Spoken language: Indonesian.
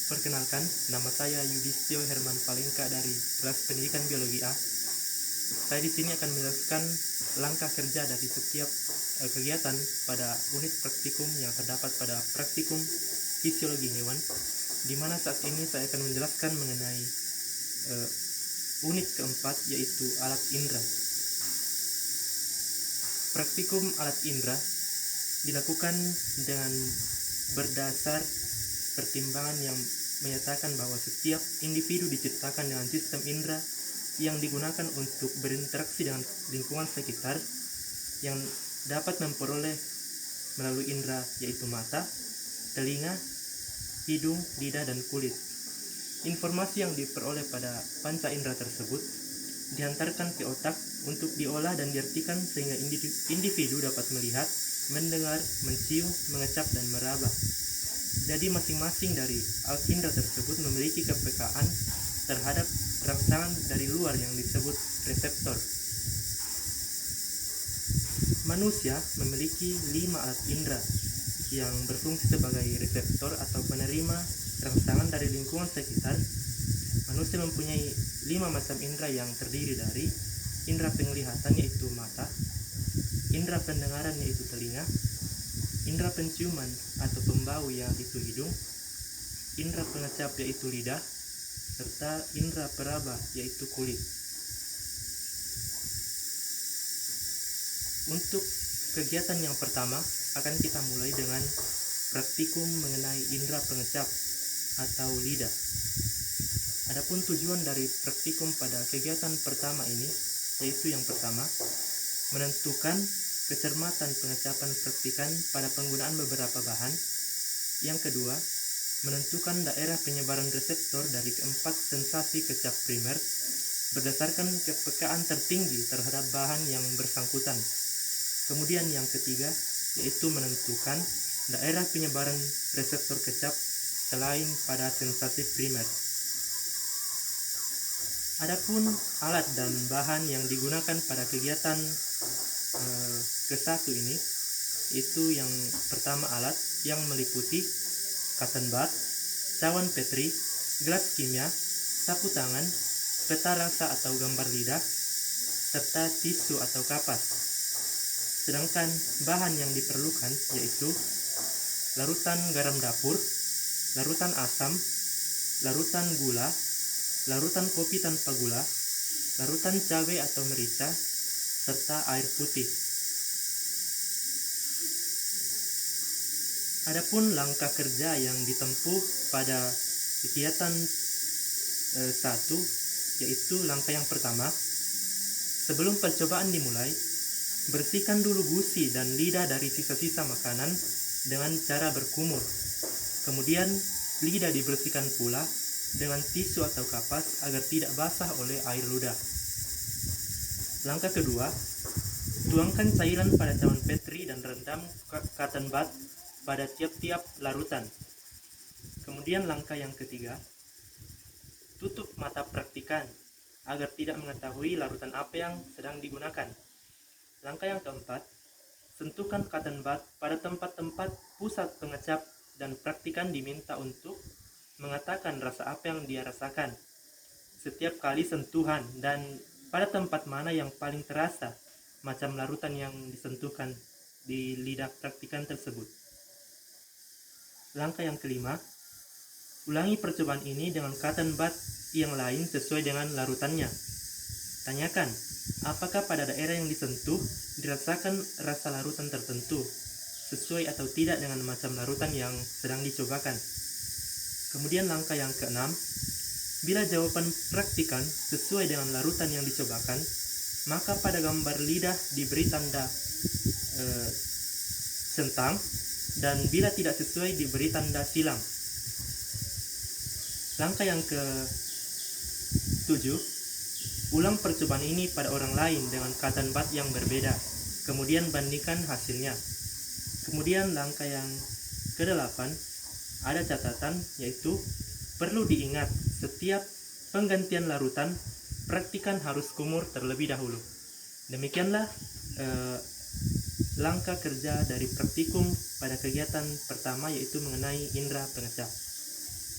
Perkenalkan, nama saya Yudhistio Herman Palengka dari kelas pendidikan biologi A. Saya di sini akan menjelaskan langkah kerja dari setiap kegiatan pada unit praktikum yang terdapat pada praktikum fisiologi hewan, di mana saat ini saya akan menjelaskan mengenai unit keempat, yaitu alat indera. Praktikum alat indera dilakukan dengan berdasar pertimbangan yang menyatakan bahwa setiap individu diciptakan dengan sistem indera yang digunakan untuk berinteraksi dengan lingkungan sekitar, yang dapat memperoleh melalui indera yaitu mata, telinga, hidung, lidah, dan kulit. Informasi yang diperoleh pada panca indera tersebut dihantarkan ke otak untuk diolah dan diartikan sehingga individu dapat melihat, mendengar, mencium, mengecap, dan meraba. Jadi masing-masing dari alat indera tersebut memiliki kepekaan terhadap rangsangan dari luar yang disebut reseptor. Manusia memiliki 5 alat indera yang berfungsi sebagai reseptor atau penerima rangsangan dari lingkungan sekitar. Manusia mempunyai 5 macam indera yang terdiri dari indera penglihatan yaitu mata, indera pendengaran yaitu telinga, indera penciuman atau pembau yaitu hidung, indera pengecap yaitu lidah, serta indera peraba yaitu kulit. Untuk kegiatan yang pertama akan kita mulai dengan praktikum mengenai indera pengecap atau lidah. Adapun tujuan dari praktikum pada kegiatan pertama ini yaitu yang pertama, menentukan kecermatan pengecapan praktikan pada penggunaan beberapa bahan. Yang kedua, menentukan daerah penyebaran reseptor dari keempat sensasi kecap primer berdasarkan kepekaan tertinggi terhadap bahan yang bersangkutan. Kemudian yang ketiga, yaitu menentukan daerah penyebaran reseptor kecap selain pada sensasi primer. Adapun alat dan bahan yang digunakan pada kegiatan ke-1 ini, itu yang pertama alat yang meliputi cotton bud, cawan petri, gelas kimia, sapu tangan, peta rasa atau gambar lidah, serta tisu atau kapas. Sedangkan bahan yang diperlukan yaitu larutan garam dapur, larutan asam, larutan gula, larutan kopi tanpa gula, larutan cabai atau merica, serta air putih. Adapun langkah kerja yang ditempuh pada kegiatan 1, yaitu langkah yang pertama, sebelum percobaan dimulai, bersihkan dulu gusi dan lidah dari sisa-sisa makanan dengan cara berkumur. Kemudian lidah dibersihkan pula dengan tisu atau kapas agar tidak basah oleh air ludah. Langkah kedua, tuangkan cairan pada cawan petri dan rendam cotton bud pada tiap-tiap larutan. Kemudian langkah yang ketiga, tutup mata praktikan agar tidak mengetahui larutan apa yang sedang digunakan. Langkah yang keempat, sentuhkan cotton bud pada tempat-tempat pusat pengecap dan praktikan diminta untuk mengatakan rasa apa yang dia rasakan setiap kali sentuhan dan pada tempat mana yang paling terasa macam larutan yang disentuhkan di lidah praktikan tersebut. Langkah yang kelima, ulangi percobaan ini dengan cotton bud yang lain sesuai dengan larutannya. Tanyakan, apakah pada daerah yang disentuh dirasakan rasa larutan tertentu, sesuai atau tidak dengan macam larutan yang sedang dicobakan. Kemudian langkah yang keenam, bila jawaban praktikan sesuai dengan larutan yang dicobakan, maka pada gambar lidah diberi tanda centang, dan bila tidak sesuai diberi tanda silang. Langkah yang ke-7, ulang percobaan ini pada orang lain dengan cotton bud yang berbeda, kemudian bandingkan hasilnya. Kemudian langkah yang ke-8, ada catatan, yaitu perlu diingat setiap penggantian larutan praktikan harus kumur terlebih dahulu. Demikianlah langkah kerja dari praktikum pada kegiatan pertama, yaitu mengenai indera pengecap.